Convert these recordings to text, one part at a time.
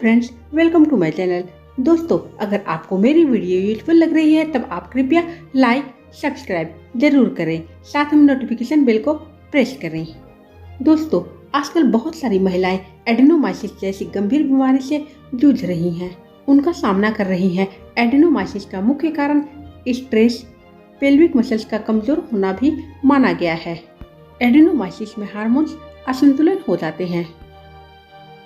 Friends, welcome to my channel. दोस्तों, अगर आपको मेरी वीडियो यूजफुल लग रही है तब आप कृपया लाइक सब्सक्राइब जरूर करें, साथ में नोटिफिकेशन बेल को प्रेस करें। दोस्तों, आजकल बहुत सारी महिलाएं एडेनोमाइसिस जैसी गंभीर बीमारी से जूझ रही हैं। उनका सामना कर रही हैं। एडेनोमाइसिस का मुख्य कारण स्ट्रेस, पेल्विक मसल्स का कमजोर होना भी माना गया है। एडेनोमाइसिस में हार्मोन्स असंतुलन हो जाते हैं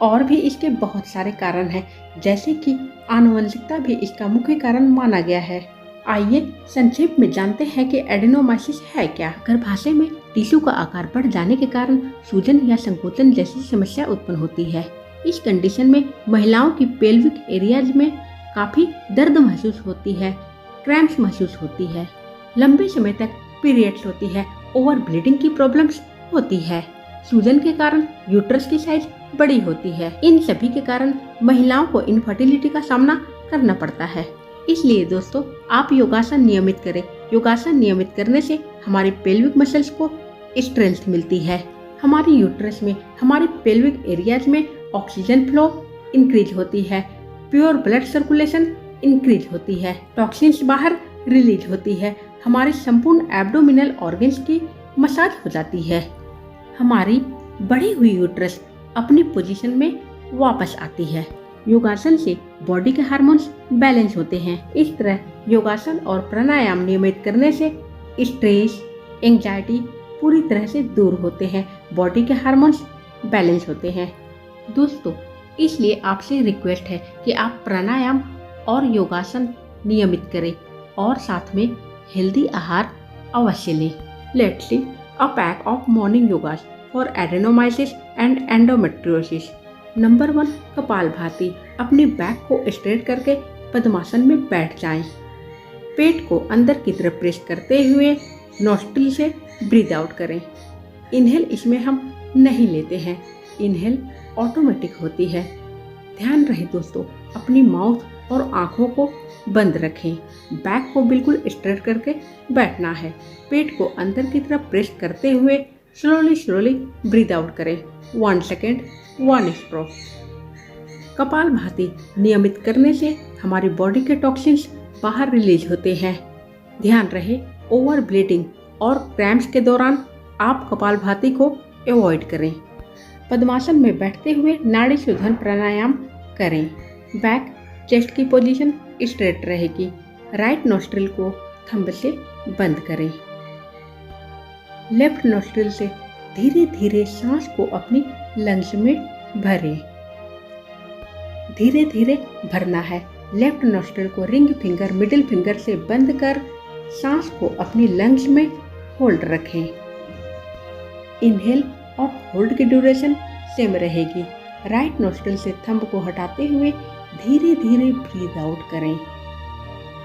और भी इसके बहुत सारे कारण हैं, जैसे कि आनुवंशिकता भी इसका मुख्य कारण माना गया है। आइए संक्षेप में जानते हैं कि एडेनोमाइसिस है क्या। गर्भाशय में टिश्यू का आकार बढ़ जाने के कारण सूजन या संकोचन जैसी समस्या उत्पन्न होती है। इस कंडीशन में महिलाओं की पेल्विक एरियाज में काफी दर्द महसूस होती है, क्रैम्प्स महसूस होती है, लंबे समय तक पीरियड्स होती है, ओवर ब्लीडिंग की प्रॉब्लम्स होती है, सूजन के कारण यूट्रस की साइज बड़ी होती है। इन सभी के कारण महिलाओं को इनफर्टिलिटी का सामना करना पड़ता है। इसलिए दोस्तों, आप योगासन नियमित करें। योगासन नियमित करने से हमारे पेल्विक मसल्स को स्ट्रेंथ मिलती है, हमारी यूट्रस में, हमारे पेल्विक एरियाज में ऑक्सीजन फ्लो इंक्रीज होती है, प्योर ब्लड सर्कुलेशन इंक्रीज होती है, टॉक्सिन्स बाहर रिलीज होती है, हमारे संपूर्ण एब्डोमिनल ऑर्गन्स की मसाज हो जाती है, हमारी बढ़ी हुई यूट्रस अपनी पोजीशन में वापस आती है। योगासन से बॉडी के हार्मोन्स बैलेंस होते हैं। इस तरह योगासन और प्राणायाम नियमित करने से स्ट्रेस, एंजाइटी पूरी तरह से दूर होते हैं, बॉडी के हार्मोन्स बैलेंस होते हैं। दोस्तों, इसलिए आपसे रिक्वेस्ट है कि आप प्राणायाम और योगासन नियमित करें और साथ में हेल्दी आहार अवश्य लें। Let's see a pack of morning yogas for adenomyosis and endometriosis. Number 1, Kapalbhati. अपने बैक को स्ट्रेट करके पद्मासन में बैठ जाएं। पेट को अंदर की तरफ प्रेस करते हुए नोस्ट्रिल से ब्रीद आउट करें। इनहेल इसमें हम नहीं लेते हैं, इनहेल ऑटोमेटिक होती है। ध्यान रहे दोस्तों, अपनी माउथ और आंखों को बंद रखें। बैक को बिल्कुल स्ट्रेट करके बैठना है। पेट को अंदर की तरफ प्रेस करते हुए स्लोली ब्रीद आउट करें। 1 सेकेंड 1 स्ट्रोक। कपालभाति नियमित करने से हमारी बॉडी के टॉक्सिन्स बाहर रिलीज होते हैं। ध्यान रहे, ओवर ब्लीडिंग और क्रैम्प्स के दौरान आप कपालभाति को अवॉइड करें। पद्मासन में बैठते हुए नाड़ी शोधन प्राणायाम करें। बैक चेस्ट की पोजीशन स्ट्रेट रहेगी। राइट नोस्ट्रिल को थंब से बंद करें। लेफ्ट नोस्ट्रिल से धीरे धीरे सांस को अपनी लंग्स में भरें। धीरे धीरे भरना है। लेफ्ट नोस्ट्रिल को रिंग फिंगर, मिडिल फिंगर से बंद कर सांस को अपनी लंग्स में होल्ड रखें। इनहेल और होल्ड की ड्यूरेशन सेम रहेगी। राइट नोस्ट्रिल से थंब को हटाते हुए धीरे धीरे ब्रीद आउट करें।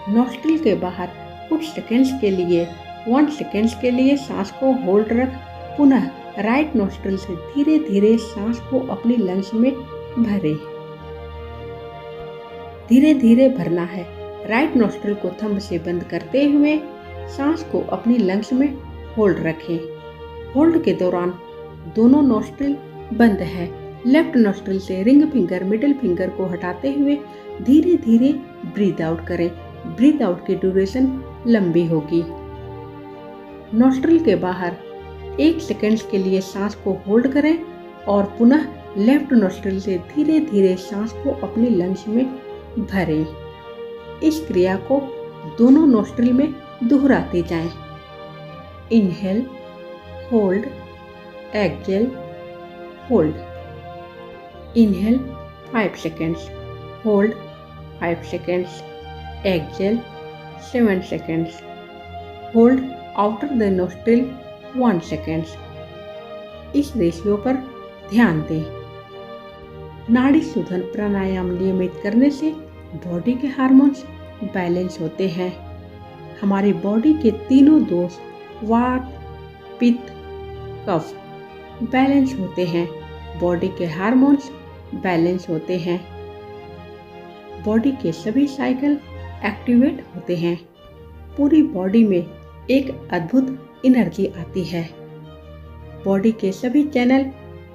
नोस्ट्रिल के बाहर कुछ सेकेंड्स के लिए 1 सेकेंड्स के लिए सांस को होल्ड रख पुनः राइट नोस्ट्रिल से धीरे धीरे सांस को अपनी लंग्स में भरें। धीरे धीरे भरना है। राइट नोस्ट्रिल को थंब से बंद करते हुए सांस को अपनी लंग्स में होल्ड रखें। होल्ड के दौरान दोनों नोस्ट्रिल बंद है। लेफ्ट नोस्ट्रिल से रिंग फिंगर, मिडिल फिंगर को हटाते हुए धीरे धीरे ब्रीद आउट करें। ब्रीद आउट की ड्यूरेशन लंबी होगी। नोस्ट्रिल के बाहर 1 सेकेंड के लिए सांस को होल्ड करें और पुनः लेफ्ट नोस्ट्रिल से धीरे धीरे सांस को अपनी लंग्स में भरें। इस क्रिया को दोनों नोस्ट्रिल में दोहराते जाएं। Inhale, hold, exhale, hold. Inhale 5 seconds, hold 5 seconds, exhale 7 seconds, hold outer the nostril 1 seconds. इस रेशियो पर ध्यान दें। नाड़ी शोधन प्राणायाम नियमित करने से बॉडी के हार्मोन्स बैलेंस होते हैं। हमारी बॉडी के तीनों दोष वात, पित्त, कफ बैलेंस होते हैं। बॉडी के हार्मोन्स बैलेंस होते हैं। बॉडी के सभी साइकिल एक्टिवेट होते हैं। पूरी बॉडी में एक अद्भुत एनर्जी आती है। बॉडी के सभी चैनल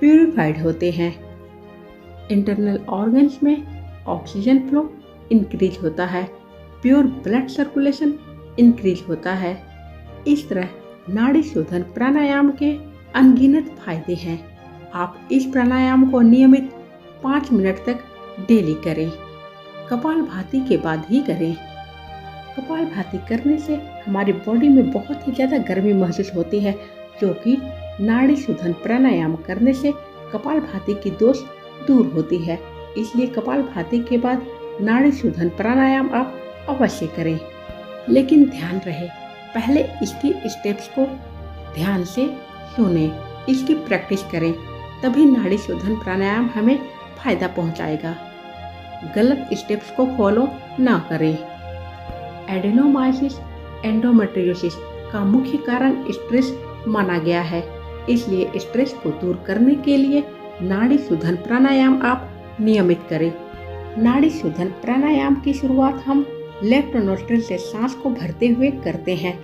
प्यूरिफाइड होते हैं। इंटरनल ऑर्गन्स में ऑक्सीजन फ्लो इंक्रीज होता है, प्योर ब्लड सर्कुलेशन इंक्रीज होता है। इस तरह नाड़ी शोधन प्राणायाम के अनगिनत फायदे हैं। आप इस प्राणायाम को नियमित 5 मिनट तक डेली करें। कपालभाति के बाद ही करें। कपालभाति करने से हमारी बॉडी में बहुत ही ज़्यादा गर्मी महसूस होती है, जो कि नाड़ी शोधन प्राणायाम करने से कपालभाति की दोष दूर होती है। इसलिए कपालभाति के बाद नाड़ी शोधन प्राणायाम आप अवश्य करें। लेकिन ध्यान रहे, पहले इसकी स्टेप्स को ध्यान से सुनें, इसकी प्रैक्टिस करें, तभी नाड़ी शोधन प्राणायाम हमें फायदा पहुंचाएगा। गलत स्टेप्स को फॉलो ना करें। एडेनोमाइसिस एंडोमेट्रियोसिस का मुख्य कारण स्ट्रेस माना गया है। इसलिए स्ट्रेस को दूर करने के लिए नाड़ी शोधन प्राणायाम आप नियमित करें। नाड़ी शोधन प्राणायाम की शुरुआत हम लेफ्ट नोस्ट्रिल से सांस को भरते हुए करते हैं।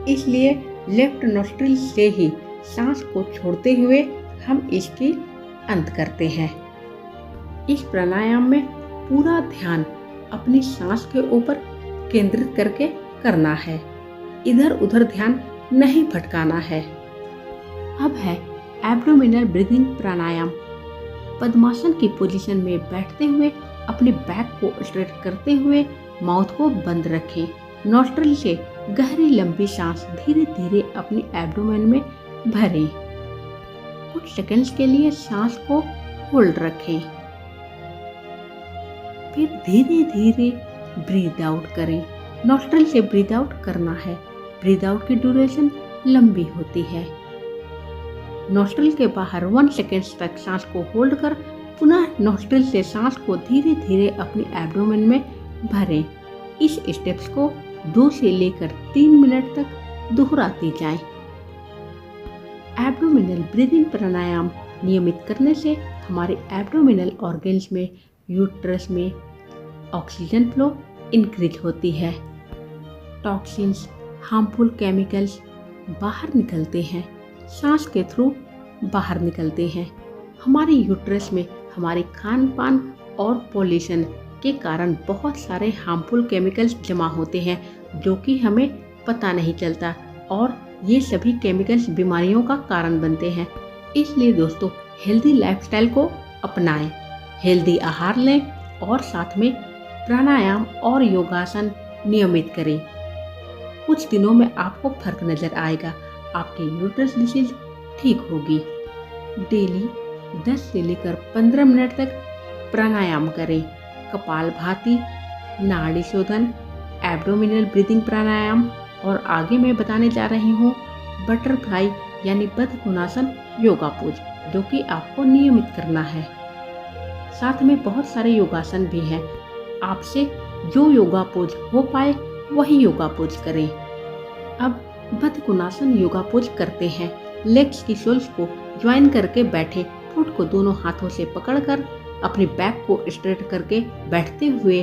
इसलिए लेफ्ट नोस्ट्रिल से ही सांस को छोड़ते हुए हम इसकी अंत करते हैं। इस प्राणायाम में पूरा ध्यान अपनी सांस के ऊपर केंद्रित करके करना है, इधर उधर ध्यान नहीं भटकाना है। अब है एब्डोमिनल ब्रीदिंग प्राणायाम। पद्मासन की पोजीशन में बैठते हुए अपने बैक को स्ट्रेट करते हुए माउथ को बंद रखें। नॉस्ट्रिल से गहरी लंबी सांस धीरे धीरे अपनी एब्डोमेन में भरें। कुछ सेकंड्स के लिए सांस को होल्ड रखें, फिर धीरे धीरे ब्रीद आउट करें। नॉस्ट्रिल से ब्रीद आउट करना है। ब्रीद आउट की ड्यूरेशन लंबी होती है। नॉस्ट्रिल के बाहर 1 सेकेंड तक सांस को होल्ड कर पुनः नॉस्ट्रिल से सांस को धीरे धीरे अपनी एब्डोमेन में भरें। इस स्टेप्स को 2 से लेकर 3 मिनट तक दोहराती जाएं। एब्डोमिनल ब्रीदिंग प्राणायाम नियमित करने से हमारे एब्डोमिनल ऑर्गन्स में, यूट्रस में ऑक्सीजन फ्लो इंक्रीज होती है। टॉक्सिन्स, हार्मफुल केमिकल्स बाहर निकलते हैं, सांस के थ्रू बाहर निकलते हैं। हमारे यूट्रस में हमारे खान पान और पॉल्यूशन के कारण बहुत सारे हार्मफुल केमिकल्स जमा होते हैं, जो कि हमें पता नहीं चलता, और ये सभी केमिकल्स बीमारियों का कारण बनते हैं। इसलिए दोस्तों, हेल्दी लाइफस्टाइल को अपनाएं, हेल्दी आहार लें और साथ में प्राणायाम और योगासन नियमित करें। कुछ दिनों में आपको फर्क नजर आएगा, आपकी यूट्रस डिसीज ठीक होगी। डेली 10 से लेकर 15 मिनट तक प्राणायाम करें। कपालभाति, नाड़ी शोधन, एब्डोमिनल ब्रीदिंग प्राणायाम और आगे मैं बताने जा रही हूँ बटरफ्लाई यानी बदकोनासन योगा पोज, जो कि आपको नियमित करना है। साथ में बहुत सारे योगासन भी हैं। आपसे जो योगा पोज हो पाए वही योगा पोज करें। अब बदकोनासन योगा पोज करते हैं। लेग्स की सोल्स को ज्वाइन करके बैठे, फुट को दोनों हाथों से पकड़कर अपने बैक को स्ट्रेट करके बैठते हुए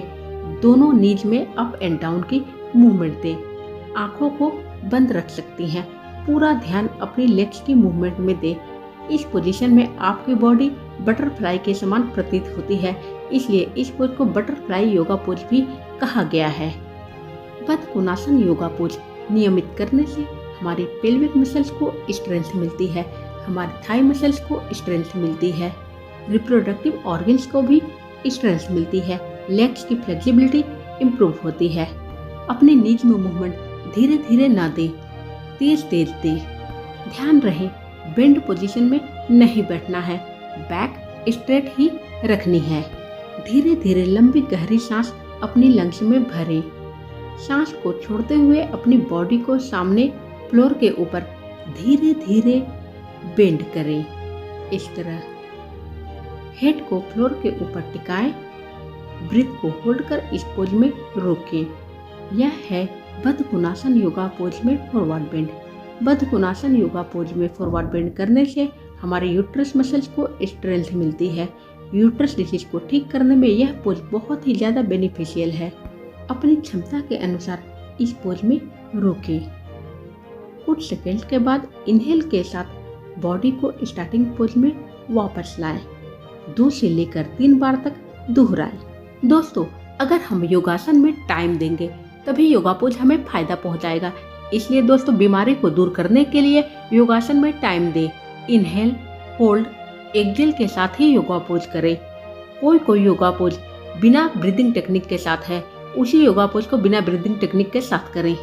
दोनों नीज में अप एंड डाउन की मूवमेंट दें। आंखों को बंद रख सकती हैं। पूरा ध्यान अपनी लेग्स की मूवमेंट में दें। इस पोजीशन में आपकी बॉडी बटरफ्लाई के समान प्रतीत होती है, इसलिए इस पोज को बटरफ्लाई योगा पोज भी कहा गया है। बदकोनासन योगा पोज नियमित करने से हमारी पेल्विक मसल्स को स्ट्रेंथ मिलती है, हमारी थाई मसल्स को स्ट्रेंथ मिलती है, रिप्रोडक्टिव ऑर्गन्स को भी स्ट्रेंथ मिलती है, लेग्स की फ्लेक्सिबिलिटी इम्प्रूव होती है। अपने नीज में मूवमेंट धीरे धीरे ना दें, तेज तेज दें। ध्यान रहे, बेंड पोजीशन में नहीं बैठना है, बैक स्ट्रेट ही रखनी है। धीरे धीरे लंबी गहरी सांस अपनी लंग्स में भरें। सांस को छोड़ते हुए अपनी बॉडी को सामने फ्लोर के ऊपर धीरे धीरे बेंड करें। इस तरह हेड को फ्लोर के ऊपर टिकाएं, ब्रीथ को होल्ड कर इस पोज में रोकें। यह है बदकोनासन योगा पोज में फॉरवर्ड बेंड। बदकोनासन योगा पोज में फॉरवर्ड बेंड करने से हमारे यूट्रस मसल्स को स्ट्रेंथ मिलती है। यूट्रस डिसीज को ठीक करने में यह पोज बहुत ही ज़्यादा बेनिफिशियल है। अपनी क्षमता के अनुसार इस पोज में रोकें। कुछ सेकंड के बाद इनहेल के साथ बॉडी को स्टार्टिंग पोज में वापस लाएं। 2 से लेकर 3 बार तक दोहराएं। दोस्तों, अगर हम योगासन में टाइम देंगे तभी योगा पोज हमें फायदा पहुंचाएगा। इसलिए दोस्तों, बीमारी को दूर करने के लिए योगासन में टाइम दें। इनहेल, होल्ड, एक्सहेल के साथ ही योगा पोज करें। कोई योगा पोज बिना ब्रीदिंग टेक्निक के साथ है, उसी योगा पोज को बिना ब्रीदिंग टेक्निक के साथ करें।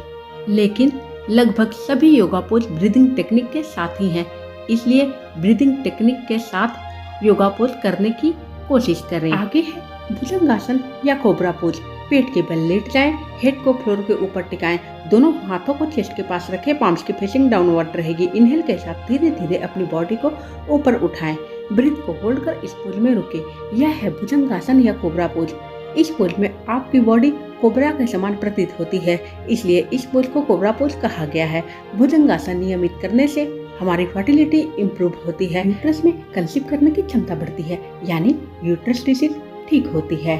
लेकिन लगभग सभी योगा पोज ब्रीदिंग टेक्निक के साथ ही हैं, इसलिए ब्रीदिंग टेक्निक के साथ योगा पोज करने की कोशिश करें। आगे है भुजंगासन या कोबरा पोज। पेट के बल लेट जाएं, हेड को फ्लोर के ऊपर टिकाएं, दोनों हाथों को चेस्ट के पास रखें, पाम्स की फेसिंग डाउनवर्ड रहेगी। इनहेल के साथ धीरे धीरे अपनी बॉडी को ऊपर उठाएं, ब्रीथ को होल्ड कर इस पोज में रुके। यह है भुजंगासन या कोबरा पोज। इस पोज में आपकी बॉडी कोबरा के समान प्रतीत होती है, इसलिए इस पोज को कोबरा पोज कहा गया है। भुजंगासन नियमित करने से हमारी फर्टिलिटी इम्प्रूव होती है, यूट्रस में कंसीव करने की क्षमता बढ़ती है, यानी यूट्रस डिसीज ठीक होती है।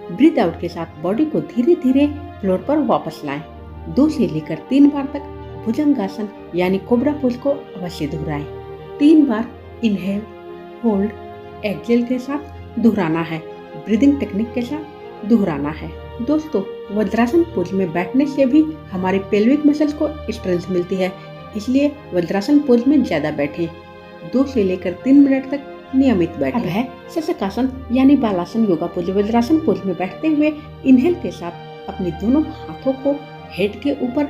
ब्रीथ आउट के साथ बॉडी को धीरे धीरे फ्लोर पर वापस लाएं। 2 से लेकर 3 बार तक भुजंगासन यानी कोबरा पोज को अवश्य दोहराएं। 3 बार इनहेल, होल्ड, एक्सहेल के साथ दोहराना है, ब्रीदिंग टेक्निक के साथ दोहराना है। दोस्तों, वज्रासन पोज में बैठने से भी हमारी पेल्विक मसल्स को स्ट्रेंथ मिलती है, इसलिए वज्रासन पोज में ज्यादा बैठें। 2 से लेकर 3 मिनट तक नियमित बैठें। अब है शशकासन यानी बालासन योगा पोज। वज्रासन पोज में बैठते हुए इनहेल के साथ अपने दोनों हाथों को हेड के ऊपर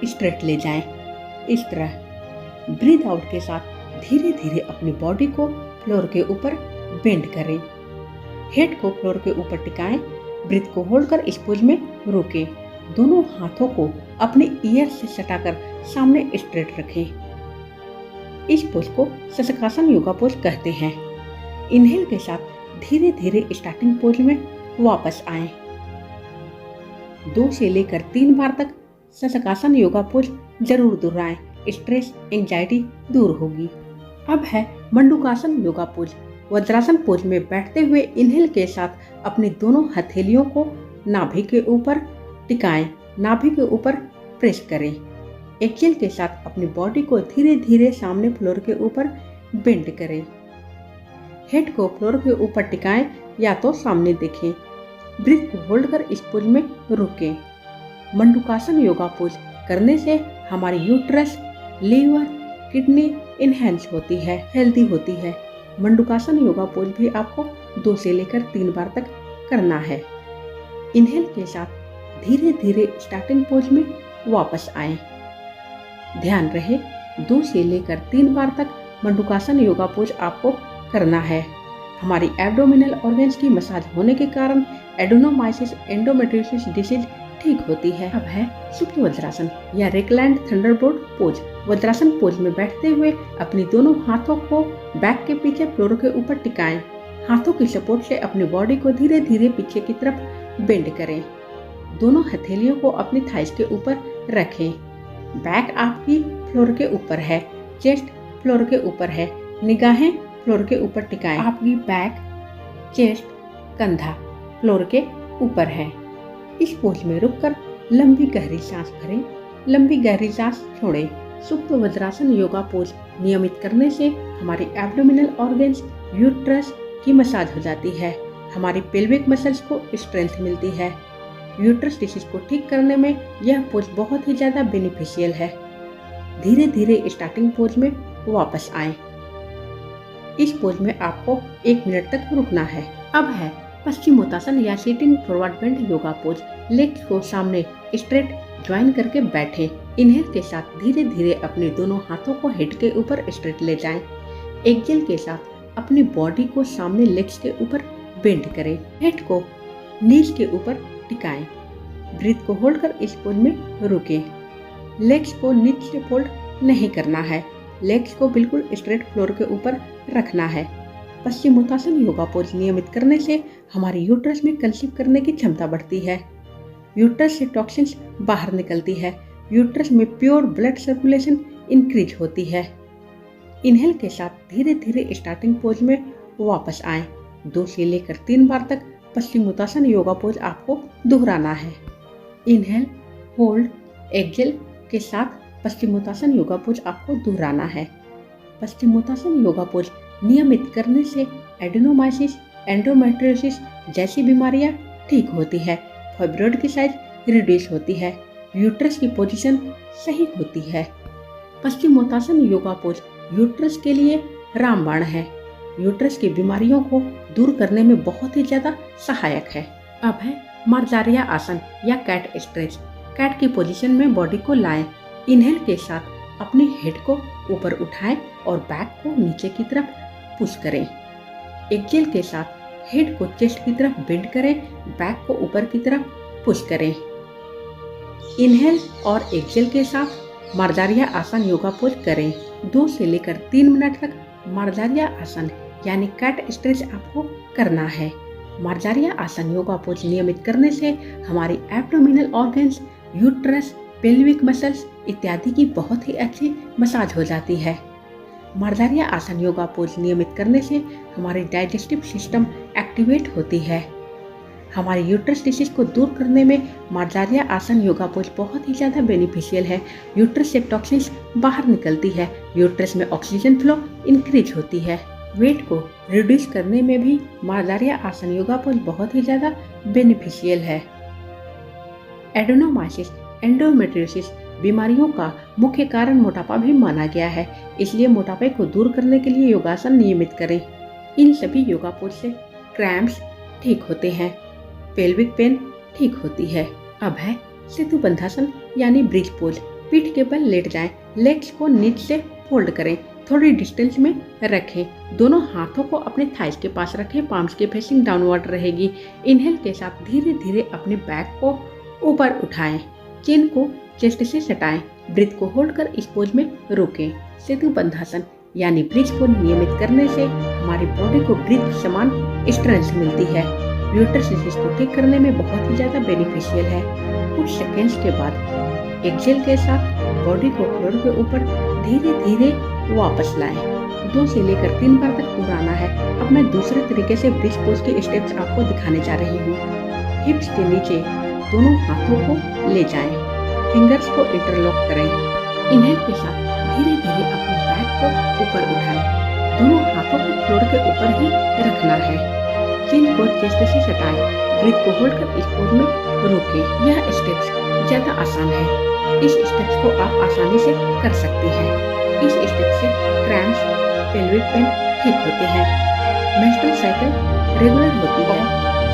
स्ट्रेट ले जाएं। इस तरह ब्रीथ आउट के साथ धीरे धीरे अपनी बॉडी को फ्लोर के ऊपर बेंड करें, हेड को फ्लोर के ऊपर टिकाएं, ब्रीथ को होल्ड कर इस पोज में रोकें। दोनों हाथों को अपने ईयर से सटाकर सामने स्ट्रेट रखें। इस पोज को शशकासन योगा पोज कहते हैं। इनहेल के साथ धीरे धीरे स्टार्टिंग पोज में वापस आएं। 2 से लेकर 3 बार तक शशकासन योगा पोज जरूर दोहराएं, स्ट्रेस एंजाइटी दूर होगी। अब है मंडूकासन योगा पोज। वज्रासन पोज में बैठते हुए इनहेल के साथ अपनी दोनों हथेलियों को नाभि के ऊपर टिकाएं, नाभि के ऊपर प्रेस करें। एक्सहेल के साथ अपनी बॉडी को धीरे धीरे सामने फ्लोर के ऊपर बेंड करें, हेड को फ्लोर के ऊपर टिकाएं या तो सामने देखें। ब्रीथ को होल्ड कर इस पोज में रुकें। मंडूकासन योगा पोज करने से हमारी यूट्रस, लीवर, किडनी इनहेंस होती है, हेल्दी होती है। मंडूकासन योगा पोज भी आपको 2 से लेकर 3 बार तक करना है। इनहेल के साथ धीरे धीरे स्टार्टिंग पोज में वापस आएं। ध्यान रहे 2 से लेकर 3 बार तक मंडूकासन योगा पोज आपको करना है। हमारी एब्डोमिनल ऑर्गन्स की मसाज होने के कारण एडेनोमाइसिस, एंडोमेट्रियोसिस डिसीज ठीक होती है। अब है सुप्त वज्रासन या रेक्लाइंड थंडरबोल्ट पोज। वज्रासन पोज में बैठते हुए अपनी दोनों हाथों को बैक के पीछे फ्लोर के ऊपर टिकाएं। हाथों की सपोर्ट से अपनी बॉडी को धीरे धीरे पीछे की तरफ बेंड करें। दोनों हथेलियों को अपनी थाइस के ऊपर रखें। बैक आपकी फ्लोर के ऊपर है, चेस्ट फ्लोर के ऊपर है, निगाहें फ्लोर के ऊपर टिकाएं। आपकी बैक, चेस्ट, कंधा फ्लोर के ऊपर है। इस पोज में रुककर लंबी गहरी सांस भरें, लंबी गहरी सांस छोड़ें। सुप्त वज्रासन योगा पोज नियमित करने से हमारी एब्डोमिनल ऑर्गन्स, यूट्रस की मसाज हो जाती है, हमारी पेल्विक मसल्स को स्ट्रेंथ मिलती है। यूट्रस डिसीज को ठीक करने में यह पोज बहुत ही ज़्यादा बेनिफिशियल है। धीरे धीरे स्टार्टिंग पोज में वापस आएं। इस पोज में आपको 1 मिनट तक रुकना है। अब है पश्चिमोत्तासन या sitting forward bend yoga pose. Legs को सामने स्ट्रेट ज्वाइन करके बैठें। इनहेल के साथ धीरे धीरे अपने दोनों हाथों को हेड के ऊपर स्ट्रेट ले जाएं। एक्सहेल के साथ अपनी बॉडी को सामने लेग्स के ऊपर बेंड करें। हेड को नीज के ऊपर टिकाएं। ब्रीथ को होल्ड कर इस पोज में रुकें। लेग्स को नीचे से फोल्ड नहीं करना है, लेग्स को बिल्कुल स्ट्रेट फ्लोर के ऊपर रखना है। पश्चिमोत्तासन योगा पोज नियमित करने से हमारी यूट्रस में कंसीव करने की क्षमता बढ़ती है, यूट्रस से टॉक्सिन्स बाहर निकलती है, यूट्रस में प्योर ब्लड सर्कुलेशन इंक्रीज होती है। इनहेल के साथ धीरे धीरे स्टार्टिंग पोज में वापस आएं। 2 से लेकर 3 बार तक पश्चिमोत्तासन योगा पोज आपको दोहराना है। इनहेल, होल्ड, एक्सहेल के साथ पश्चिमोत्तासन योगा पोज आपको दोहराना है। पश्चिमोत्तासन योगा पोज नियमित करने से एडेनोमाइसिस, एंडोमेट्रियोसिस जैसी बीमारियां ठीक होती है। फाइब्रॉइड की साइज रिड्यूस होती है। यूट्रस की पोजीशन सही होती है। पश्चिमोत्तासन योगा पोज यूट्रस के लिए रामबाण है। यूट्रस की बीमारियों को दूर करने में बहुत ही ज्यादा सहायक है। अब है मार्जारिया आसन या कैट स्ट्रेच। कैट की पोजीशन में बॉडी को लाएं। इनहेल के साथ अपने हेड को ऊपर उठाएं और बैक को नीचे की तरफ पुश करें। एक्सेल के साथ हेड को चेस्ट की तरफ बेंड करें, बैक को ऊपर की तरफ पुश करें। इनहेल और एक्सेल के साथ मार्जारिया आसन योगा पोज करें। 2 से लेकर 3 मिनट तक मार्जारिया आसन यानी कैट स्ट्रेच आपको करना है। मार्जारिया आसन योगा पोज नियमित करने से हमारी abdominal organs, uterus, pelvic muscles इत्यादि की बहुत ही अच्छी मसाज हो जाती है। मार्जारिया आसन योगा पोज नियमित करने से हमारी डाइजेस्टिव सिस्टम एक्टिवेट होती है। हमारी यूट्रस डिसीज को दूर करने में मार्जारिया आसन योगा पोज बहुत ही ज़्यादा बेनिफिशियल है। यूट्रस से टॉक्सिन्स बाहर निकलती है। यूट्रस में ऑक्सीजन फ्लो इंक्रीज होती है। वेट को रिड्यूस करने में भी मार्जारिया आसन योगा पोज बहुत ही ज़्यादा बेनिफिशियल है। एडेनोमाइसिस, एंडोमेट्रियोसिस बीमारियों का मुख्य कारण मोटापा भी माना गया है, इसलिए मोटापे को दूर करने के लिए योगासन नियमित करें। इन सभी योगा पोज से क्रैम्प्स ठीक होते हैं, पेल्विक पेन ठीक होती है। अब है सेतु बंधासन यानी ब्रिज पोज। पीठ के बल लेट जाएं, लेग्स को नीचे से फोल्ड करें, थोड़ी डिस्टेंस में रखें। दोनों हाथों को अपने थाइस के पास रखें, पाम्स की फेसिंग डाउनवर्ड रहेगी। इनहेल के साथ धीरे धीरे अपने बैक को ऊपर उठाएं, चिन को चेस्ट से सटाएं, ब्रीथ को होल्ड कर इस पोज में रोकें। सेतु बंधासन यानी ब्रिज पोज नियमित करने से हमारी बॉडी को ब्रीथ समान स्ट्रेंथ मिलती है। यूट्रस डिसीज को ठीक करने में बहुत ही ज्यादा बेनिफिशियल है। कुछ सेकेंड्स के बाद एक्सेल के साथ बॉडी को फ्लोर के ऊपर धीरे धीरे वापस लाएं। 2 से लेकर 3 बार तक दोहराना है। अब मैं दूसरे तरीके से ब्रिज पोज के स्टेप्स आपको दिखाने जा रही हूँ। हिप्स के नीचे दोनों हाथों को ले जाएं, फिंगर्स को इंटरलॉक करें। इनहेल के साथ धीरे धीरे अपने बैक को ऊपर उठाएं। दोनों हाथों को फ्लोर के ऊपर ही रखना है। चिन को चेस्ट से सटाएं, ब्रीथ को होल्ड कर इस पोज में रोकें। यह स्टेप्स ज्यादा आसान है। इस स्टेप्स को आप आसानी से कर सकते हैं। इस स्टेप से क्रैम्प्स, पेल्विक पेन ठीक होते हैं। मेंस्ट्रुअल साइकिल रेगुलर होती है,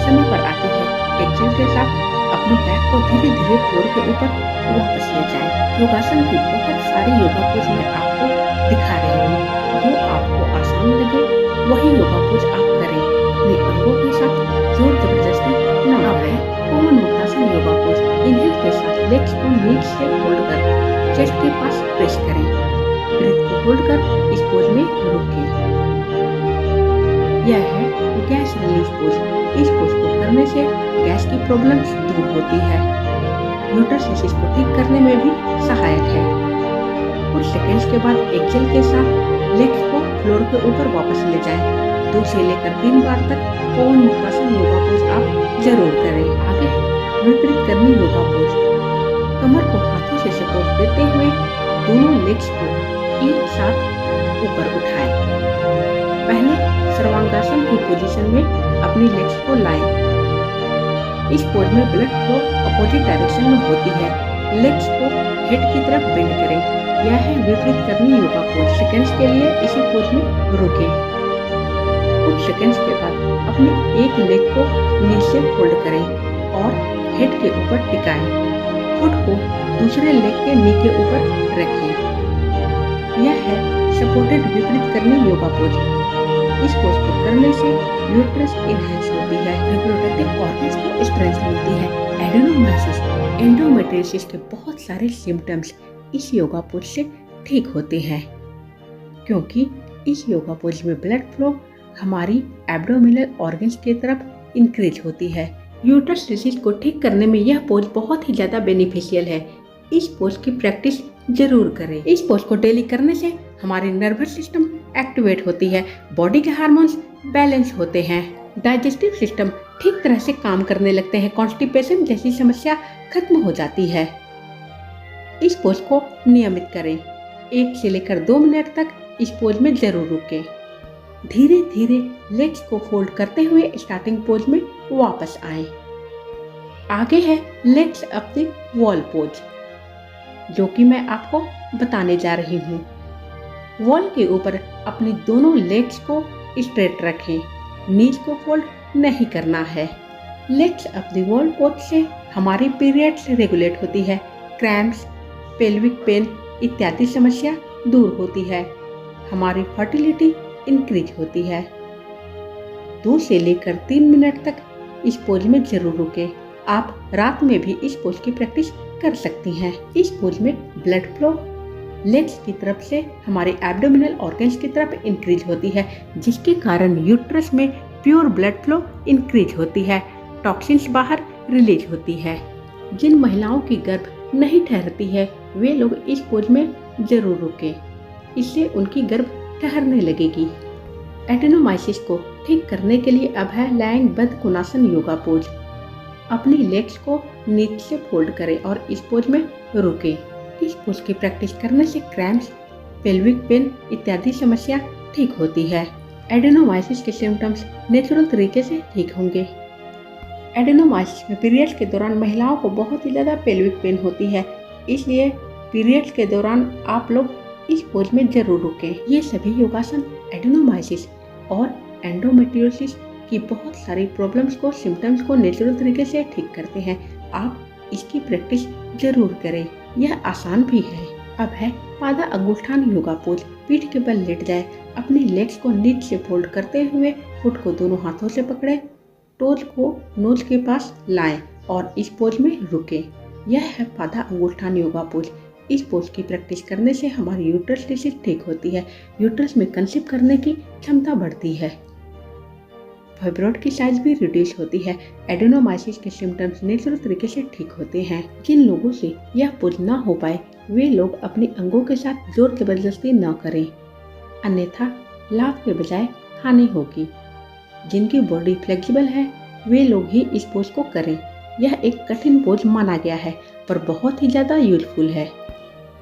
समय पर आती है। एक्सेल के साथ अपने बैक को धीरे धीरे फ्लोर के ऊपर वापस ले जाएं। योगासन की बहुत सारी योगा पोज मैं आपको दिखा रही हूँ। जो आपको आसान लगे वही योगा पोज आप करें। अपने अंगों के साथ जोर जबरदस्ती न है। कोमल मुक्तासन योगा पोज। इनहेल के साथ लेग्स को नीचे से होल्ड कर चेस्ट के पास प्रेस करें, ब्रीथ को होल्ड कर इस पोज में रुकें। यह है गैस रिलीज पोज। इस पोज को करने से गैस की प्रॉब्लम्स दूर होती है। यूट्रस डिसीज को ठीक करने में भी सहायक है। कुछ सेकंड्स के बाद एक्सेल के साथ लेग्स को फ्लोर के ऊपर वापस ले जाएं। 2 से लेकर 3 बार तक कोमल मुक्तासन योगा पोज आप जरूर करें। आगे विपरीत करनी योगा पोज। कमर को हाथों से सपोर्ट देते हुए दोनों लेग्स को एक साथ ऊपर उठाएं। पहले सर्वांगासन की पोजीशन में अपनी लेग्स को लाएं। इस पोज में ब्लड फ्लो अपोजिट डायरेक्शन में होती है। लेग्स को हेड की तरफ बेंड करें। यह है विपरीत करनी योगा पोज। सेकंड्स के लिए इसी पोज में रुकें। कुछ सेकंड्स के बाद अपने एक लेग को नीचे फोल्ड करें और हेड के ऊपर टिकाएं। फुट को दूसरे लेग के नी के ऊपर रखें। यह है सपोर्टेड विपरीत करनी योगा पोज। इस पोज को करने से यूट्रस इनहेंस होती है, रिप्रोडक्टिव ऑर्गन्स को स्ट्रेंथ मिलती है। एडेनोमाइसिस, एंडोमेट्रियोसिस के बहुत सारे सिम्टम्स इस योगा पोज से ठीक होते हैं, क्योंकि इस योगा पोज में ब्लड फ्लो हमारी एब्डोमिनल ऑर्गन्स की तरफ इंक्रीज होती है। यूट्रस डिसीज को ठीक करने में यह पोज बहुत ही ज्यादा बेनिफिशियल है। इस पोज की प्रैक्टिस जरूर करें। इस पोज को डेली करने से हमारी नर्वस सिस्टम एक्टिवेट होती है, बॉडी के हार्मोन्स बैलेंस होते हैं, डाइजेस्टिव सिस्टम ठीक तरह से काम करने लगते हैं, कॉन्स्टिपेशन जैसी समस्या खत्म हो जाती है। इस पोज को नियमित करें। 1 से लेकर 2 मिनट तक इस पोज में जरूर रुकें। धीरे धीरे लेग्स को फोल्ड करते हुए स्टार्टिंग पोज में वापस आएं। आगे है legs up the wall pose, जो कि मैं आपको बताने जा रही हूँ। वॉल के ऊपर अपनी दोनों लेग्स को स्ट्रेट रखें, नीज को फोल्ड नहीं करना है। Legs up the wall pose से हमारी पीरियड्स रेगुलेट होती है, क्रैम्प्स, पेल्विक पेन इत्यादि समस्या दूर होती है, हमारी फर्टिलिटी इंक्रीज होती है। 2 से लेकर 3 मिनट तक इस पोज में जरूर रुकें। आप रात में भी इस पोज की प्रैक्टिस कर सकती हैं। इस पोज में ब्लड फ्लो लेग्स की तरफ से हमारे एब्डोमिनल ऑर्गन्स की तरफ इंक्रीज होती है, जिसके कारण यूट्रस में प्योर ब्लड फ्लो इंक्रीज होती है, टॉक्सिन्स बाहर रिलीज होती है। जिन महिलाओं की गर्भ नहीं ठहरती है वे लोग इस पोज में जरूर रुकें, इससे उनकी गर्भ ठहरने लगेगी। एडेनोमाइसिस को ठीक करने के लिए अब है लाइंग बद्ध कोणासन योगा पोज। अपनी लेग्स को नीचे से फोल्ड करें और इस पोज में रुकें। इस पोज की प्रैक्टिस करने से क्रैम्प्स, पेल्विक पेन इत्यादि समस्या ठीक होती है। एडेनोमाइसिस के सिम्टम्स नेचुरल तरीके से ठीक होंगे। एडेनोमाइसिस में पीरियड्स के दौरान महिलाओं को बहुत ही ज़्यादा पेल्विक पेन होती है, इसलिए पीरियड्स के दौरान आप लोग इस पोज में जरूर रुकें। ये सभी योगासन एडेनोमाइसिस और एंडोमेट्रियोसिस की बहुत सारी प्रॉब्लम्स को, सिम्टम्स को नेचुरल तरीके से ठीक करते हैं। आप इसकी प्रैक्टिस जरूर करें, यह आसान भी है। अब है पादा अंगुष्ठान योगा पोज। पीठ के बल लेट जाए, अपनी लेग्स को नीचे से फोल्ड करते हुए फुट को दोनों हाथों से पकड़े, टोज को नोज के पास लाएं और इस पोज में रुकें। यह है पादा अंगुष्ठान योगा पोज। इस पोज की प्रैक्टिस करने से हमारी यूट्रस डिसीज ठीक होती है, यूट्रस में कंसीव करने की क्षमता बढ़ती है, फाइब्रॉइड की साइज भी रिड्यूस होती है। एडेनोमाइसिस के सिम्टम्स नेचुरल तरीके से ठीक होते हैं। जिन लोगों से यह पोज ना हो पाए वे लोग अपने अंगों के साथ जोर जबरदस्ती न करें, अन्यथा लाभ के बजाय हानि होगी। जिनकी बॉडी फ्लेक्सिबल है वे लोग ही इस पोज को करें। यह एक कठिन पोज माना गया है पर बहुत ही ज़्यादा यूजफुल है।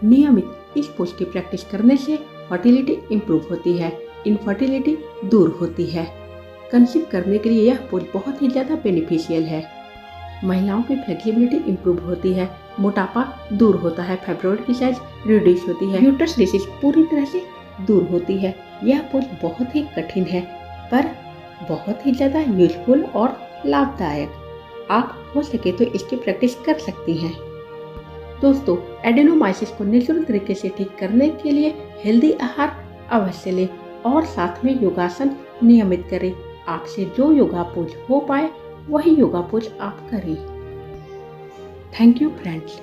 नियमित इस पोज की प्रैक्टिस करने से फर्टिलिटी इम्प्रूव होती है, इनफर्टिलिटी दूर होती है। कंसीव करने के लिए यह पोज बहुत ही ज़्यादा बेनिफिशियल है। महिलाओं की फ्लेक्सिबिलिटी इम्प्रूव होती है, मोटापा दूर होता है, फाइब्रॉइड की साइज रिड्यूस होती है, यूट्रस डिसीज पूरी तरह से दूर होती है। यह पोज बहुत ही कठिन है पर बहुत ही ज़्यादा यूजफुल और लाभदायक। आप हो सके तो इसकी प्रैक्टिस कर सकती हैं। दोस्तों, एडेनोमाइसिस को नेचुरल तरीके से ठीक करने के लिए हेल्दी आहार अवश्य लें और साथ में योगासन नियमित करें। आपसे जो योगा पोज हो पाए वही योगा पोज आप करें। Thank you friends.